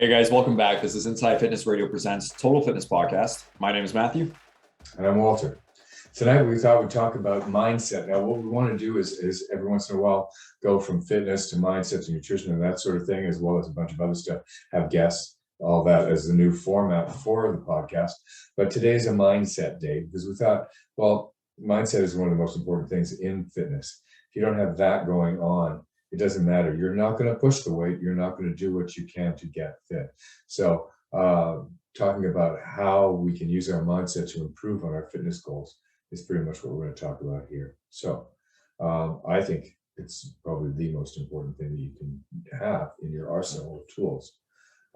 Hey guys, welcome back. This is IFM Radio Presents Total Fitness Podcast. My name is Matthew. And I'm Walter. Tonight we thought we'd talk about mindset. Now what we want to do is every once in a while go from fitness to mindset to nutrition and that sort of thing, as well as a bunch of other stuff, have guests, all that as the new format for the podcast. But today's a mindset day because we thought, well, mindset is one of the most important things in fitness. If you don't have that going on, it doesn't matter. You're not going to push the weight. You're not going to do what you can to get fit. So talking about how we can use our mindset to improve on our fitness goals is pretty much what we're going to talk about here. So I think it's probably the most important thing that you can have in your arsenal of tools.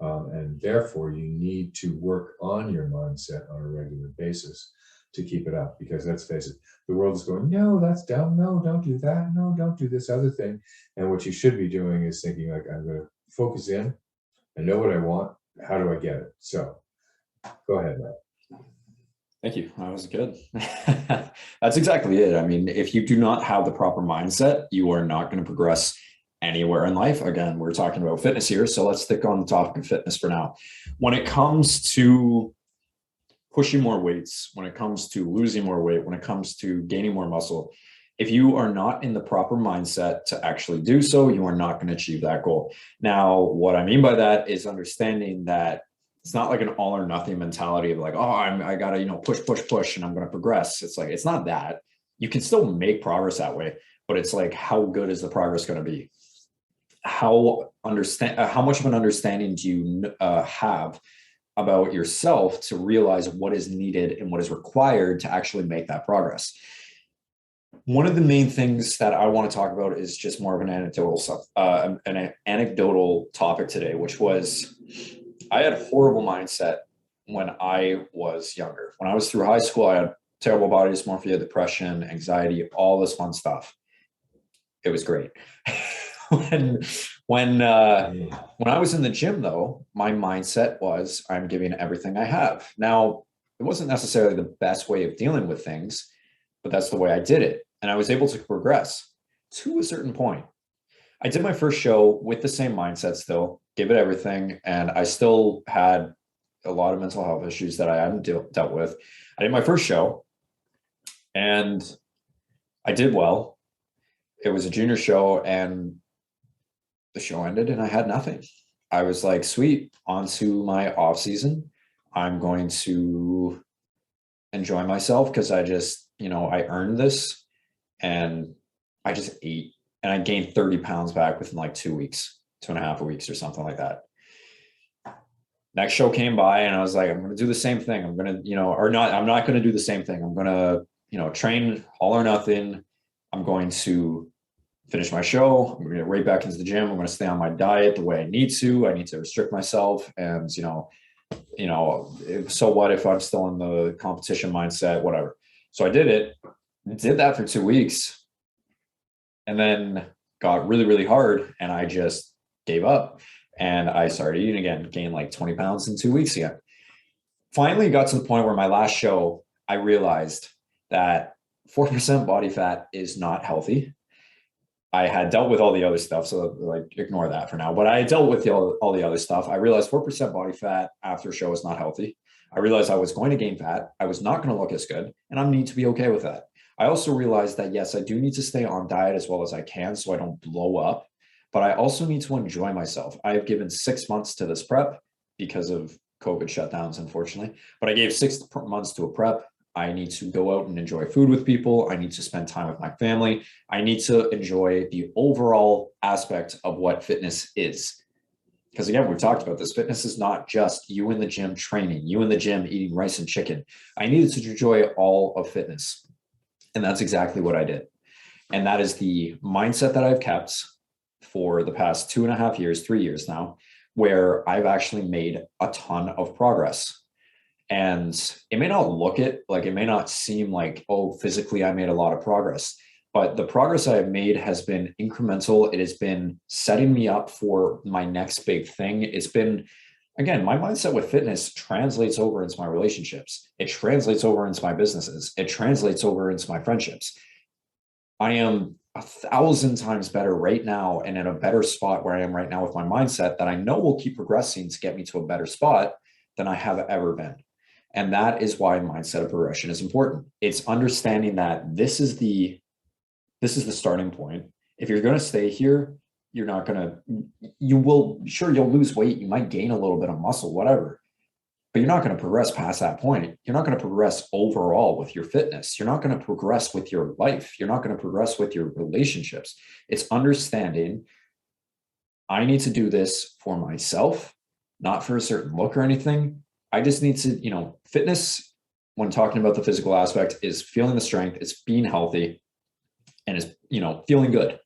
And therefore, you need to work on your mindset on a regular basis to keep it up, because let's face it, the world is going, no, that's dumb. No, don't do that. No, don't do this other thing. And what you should be doing is thinking like, I'm going to focus in. I know what I want. How do I get it? So go ahead, Matt. Thank you. That was good. That's exactly it. I mean, if you do not have the proper mindset, you are not going to progress anywhere in life. Again, we're talking about fitness here, so let's stick on the topic of fitness for now. When it comes to pushing more weights, when it comes to losing more weight, when it comes to gaining more muscle, if you are not in the proper mindset to actually do so, you are not going to achieve that goal. Now, what I mean by that is understanding that it's not like an all or nothing mentality of like, oh, I gotta, push, and I'm going to progress. It's like, it's not that. You can still make progress that way, but it's like, how good is the progress going to be? How much of an understanding do you have about yourself to realize what is needed and what is required to actually make that progress? One of the main things that I want to talk about is just more of an anecdotal topic today, which was I had a horrible mindset when I was younger. When I was through high school, I had terrible body dysmorphia, depression, anxiety, all this fun stuff. It was great. When I was in the gym, though, my mindset was I'm giving everything I have. Now, it wasn't necessarily the best way of dealing with things, but that's the way I did it. And I was able to progress to a certain point. I did my first show with the same mindset still, give it everything. And I still had a lot of mental health issues that I hadn't dealt with. I did my first show and I did well. It was a junior show and the show ended and I had nothing. I was like, sweet, on to my off season. I'm going to enjoy myself because I just, I earned this, and I just ate and I gained 30 pounds back within like 2 weeks, 2.5 weeks or something like that. Next show came by and I was like, I'm going to do the same thing. I'm going to, I'm not going to do the same thing. I'm going to, train all or nothing. I'm going to finish my show. I'm going to get right back into the gym. I'm going to stay on my diet the way I need to. I need to restrict myself. And, so what if I'm still in the competition mindset, whatever. So I did that for 2 weeks and then got really, really hard. And I just gave up and I started eating again, gained like 20 pounds in 2 weeks again. Finally got to the point where my last show, I realized that 4% body fat is not healthy. I had dealt with all the other stuff, so like ignore that for now. But I dealt with all the other stuff. I realized 4% body fat after a show is not healthy. I realized I was going to gain fat. I was not going to look as good, and I need to be okay with that. I also realized that, yes, I do need to stay on diet as well as I can so I don't blow up, but I also need to enjoy myself. I have given 6 months to this prep because of COVID shutdowns, unfortunately, but I gave 6 months to a prep. I need to go out and enjoy food with people. I need to spend time with my family. I need to enjoy the overall aspect of what fitness is. Because again, we've talked about this. Fitness is not just you in the gym training, you in the gym eating rice and chicken. I needed to enjoy all of fitness. And that's exactly what I did. And that is the mindset that I've kept for the past 2.5 years, 3 years now, where I've actually made a ton of progress. And it may not it may not seem like, oh, physically I made a lot of progress, but the progress I have made has been incremental. It has been setting me up for my next big thing. It's been, again, my mindset with fitness translates over into my relationships. It translates over into my businesses. It translates over into my friendships. I am 1,000 times better right now and in a better spot where I am right now with my mindset that I know will keep progressing to get me to a better spot than I have ever been. And that is why mindset of progression is important. It's understanding that this is the starting point. If you're going to stay here, you're not going to, you will, sure, you'll lose weight. You might gain a little bit of muscle, whatever, but you're not going to progress past that point. You're not going to progress overall with your fitness. You're not going to progress with your life. You're not going to progress with your relationships. It's understanding I need to do this for myself, not for a certain look or anything. I just need to, fitness, when talking about the physical aspect, is feeling the strength, it's being healthy, and is, feeling good.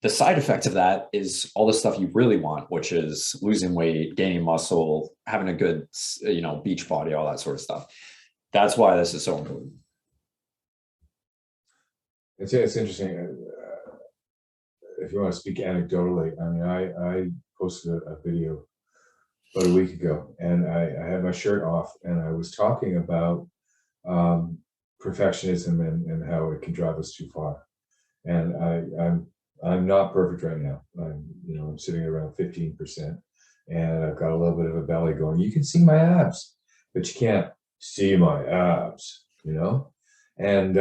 The side effect of that is all the stuff you really want, which is losing weight, gaining muscle, having a good, beach body, all that sort of stuff. That's why this is so important. It's interesting. If you want to speak anecdotally, I mean, I posted a video about a week ago, and I had my shirt off, and I was talking about perfectionism and how it can drive us too far. And I'm not perfect right now. I'm sitting around 15%, and I've got a little bit of a belly going. You can see my abs, but you can't see my abs, And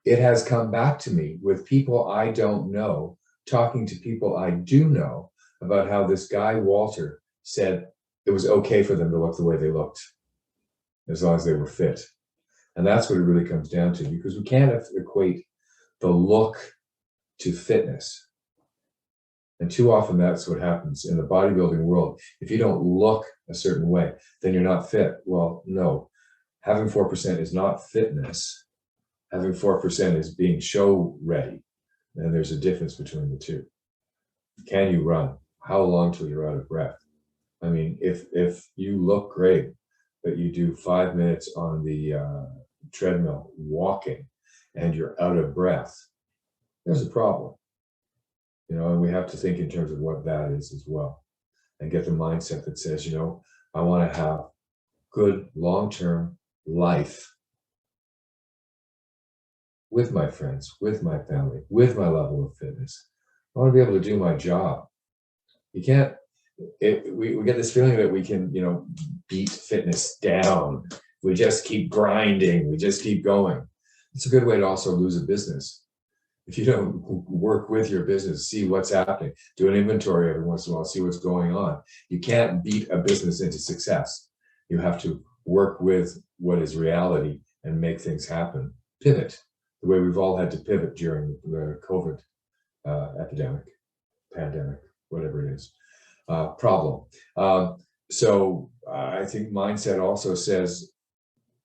it has come back to me with people I don't know, talking to people I do know about how this guy, Walter, said it was okay for them to look the way they looked, as long as they were fit. And that's what it really comes down to, because we can't equate the look to fitness. And too often that's what happens in the bodybuilding world. If you don't look a certain way, then you're not fit. Well, no, having 4% is not fitness. Having 4% is being show ready. And there's a difference between the two. Can you run? How long till you're out of breath? I mean, if you look great, but you do 5 minutes on the treadmill walking and you're out of breath, there's a problem. And we have to think in terms of what that is as well, and get the mindset that says, I want to have good long-term life with my friends, with my family, with my level of fitness. I want to be able to do my job. You can't, we get this feeling that we can, beat fitness down. We just keep grinding. We just keep going. It's a good way to also lose a business. If you don't work with your business, see what's happening, do an inventory every once in a while, see what's going on. You can't beat a business into success. You have to work with what is reality and make things happen. Pivot, the way we've all had to pivot during the COVID epidemic, pandemic, whatever it is, problem. So I think mindset also says,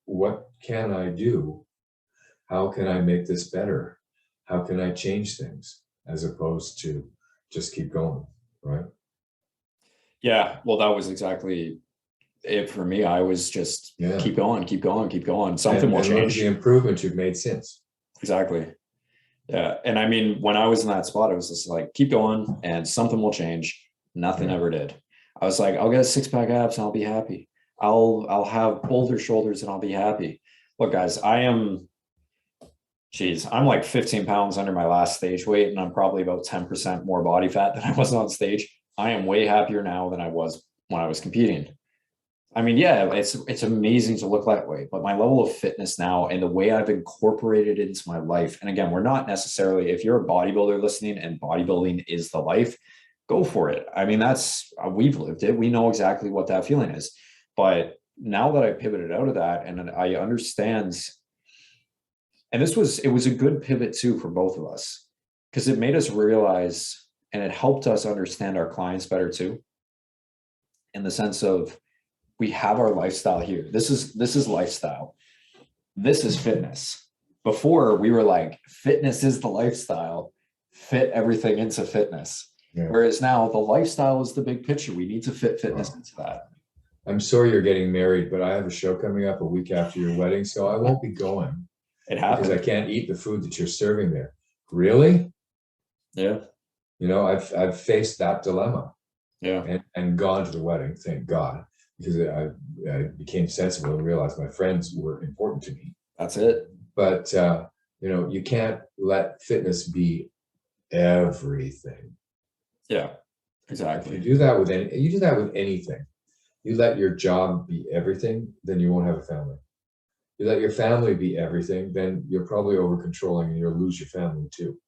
what can I do? How can I make this better? How can I change things, as opposed to just keep going, right? Yeah, well, that was exactly it for me. I was just keep going. Something will change. The improvement you've made since. Exactly. Yeah. And I mean, when I was in that spot, I was just like, keep going and something will change. Nothing ever did. I was like, I'll get a 6-pack abs and I'll be happy. I'll have bolder shoulders and I'll be happy. Look, guys, I'm like 15 pounds under my last stage weight, and I'm probably about 10% more body fat than I was on stage. I am way happier now than I was when I was competing. I mean, yeah, it's amazing to look that way, but my level of fitness now and the way I've incorporated it into my life. And again, we're not necessarily, if you're a bodybuilder listening and bodybuilding is the life, go for it. I mean, we've lived it. We know exactly what that feeling is. But now that I pivoted out of that and I understand, and it was a good pivot too for both of us, because it made us realize and it helped us understand our clients better too, in the sense of we have our lifestyle here. This is lifestyle. This is fitness. Before we were like, fitness is the lifestyle, fit everything into fitness. Yeah. Whereas now the lifestyle is the big picture. We need to fit fitness into that. I'm sorry you're getting married, but I have a show coming up a week after your wedding, so I won't be going. It happens. Because I can't eat the food that you're serving there. Really? Yeah. I've faced that dilemma. Yeah. And gone to the wedding, thank God, because I became sensible and realized my friends were important to me. That's it. But You know, you can't let fitness be everything. Yeah, If exactly. you do that with anything. You let your job be everything, then you won't have a family. You let your family be everything, then you're probably over controlling and you'll lose your family too.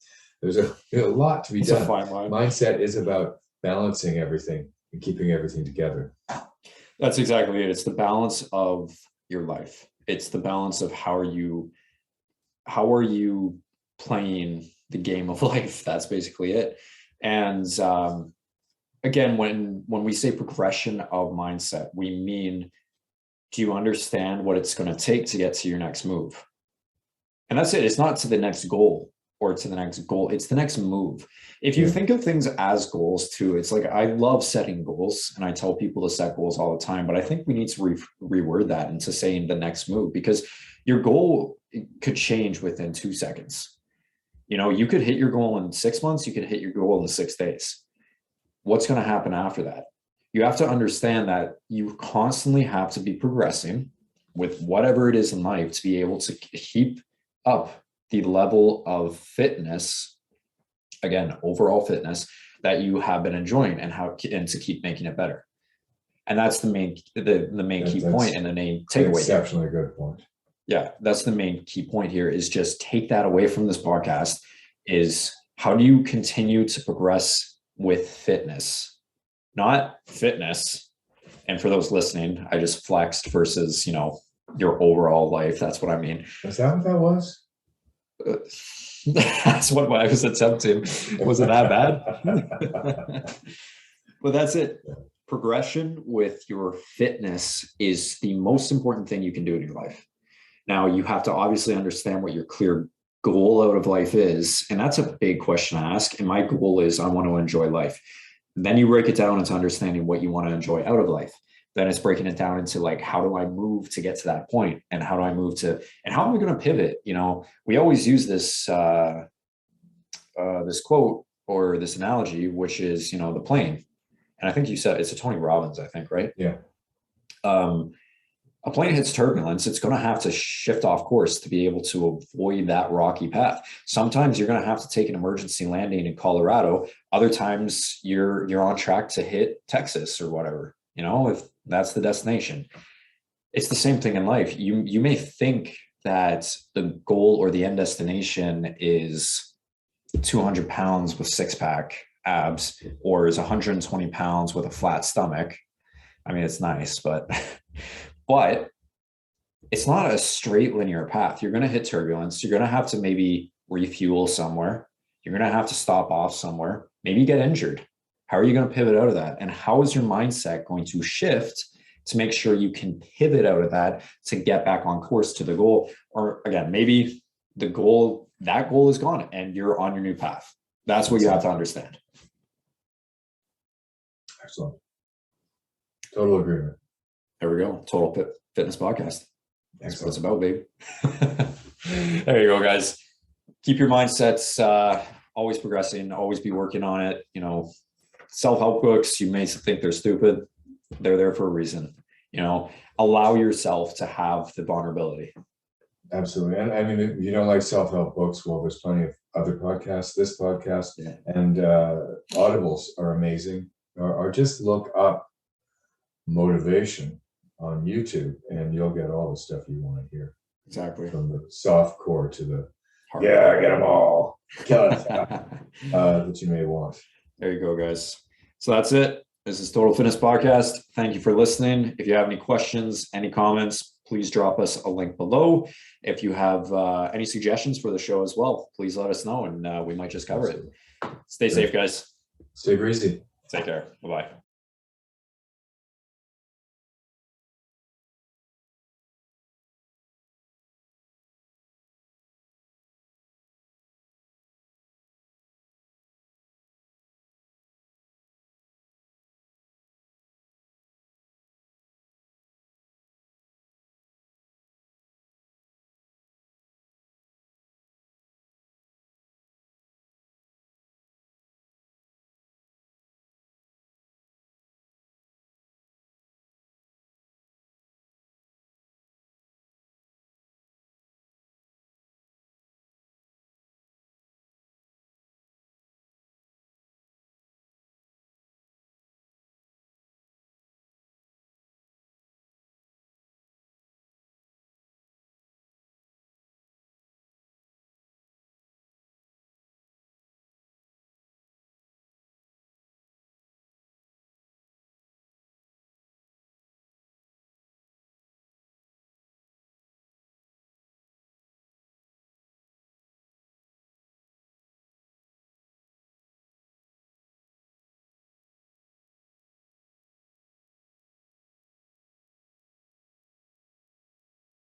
There's a lot to be It's a done. fine line. Mindset is about balancing everything and keeping everything together. That's exactly it. It's the balance of your life. It's the balance of how are you playing the game of life. That's basically it. And again, when we say progression of mindset, we mean, do you understand what it's going to take to get to your next move? And that's it. It's not to the next goal or to the next goal. It's the next move. If you think of things as goals too, it's like, I love setting goals and I tell people to set goals all the time, but I think we need to reword that into saying the next move, because your goal could change within 2 seconds. You know, you could hit your goal in 6 months. You could hit your goal in 6 days. What's going to happen after that? You have to understand that you constantly have to be progressing with whatever it is in life to be able to keep up the level of fitness, again, overall fitness, that you have been enjoying, and to keep making it better. And that's the main key point and the main takeaway. Exceptionally good point. Yeah, that's the main key point here, is just take that away from this podcast, is how do you continue to progress with fitness, not fitness. And for those listening, I just flexed versus, you know, your overall life. That's what I mean. Is that what that was? That's what I was attempting. Was it that bad? But that's it. Progression with your fitness is the most important thing you can do in your life. Now, you have to obviously understand what your clear goal out of life is. And that's a big question to ask. And my goal is, I want to enjoy life. Then you break it down into understanding what you want to enjoy out of life. Then it's breaking it down into like, how do I move to get to that point? And how do I move to, and how am I going to pivot? You know, we always use this, this quote or this analogy, which is, you know, the plane. And I think you said it's a Tony Robbins, I think, right? Yeah. A plane hits turbulence, it's going to have to shift off course to be able to avoid that rocky path. Sometimes you're going to have to take an emergency landing in Colorado. Other times you're on track to hit Texas or whatever, you know, if that's the destination. It's the same thing in life. You may think that the goal or the end destination is 200 pounds with 6-pack abs, or is 120 pounds with a flat stomach. I mean, it's nice, but it's not a straight linear path. You're going to hit turbulence. You're going to have to maybe refuel somewhere. You're going to have to stop off somewhere, maybe get injured. How are you going to pivot out of that? And how is your mindset going to shift to make sure you can pivot out of that to get back on course to the goal? Or again, maybe that goal is gone and you're on your new path. That's what you have to understand. Excellent. Total agreement. There we go. Total Fitness Podcast. That's what it's about, baby. There you go, guys. Keep your mindsets always progressing, always be working on it. You know, self-help books, you may think they're stupid. They're there for a reason. You know, allow yourself to have the vulnerability. Absolutely. And I mean, if you don't like self-help books, well, there's plenty of other podcasts, this podcast, and Audibles are amazing. Or just look up motivation on YouTube and you'll get all the stuff you want to hear. Exactly. From the soft core to the get them all that you may want. There you go, guys. So that's it. This is Total Fitness Podcast. Thank you for listening. If you have any questions, any comments, please drop us a link below. If you have any suggestions for the show as well, please let us know and we might just cover it. Stay safe, guys. Stay breezy. Take care. Bye-bye.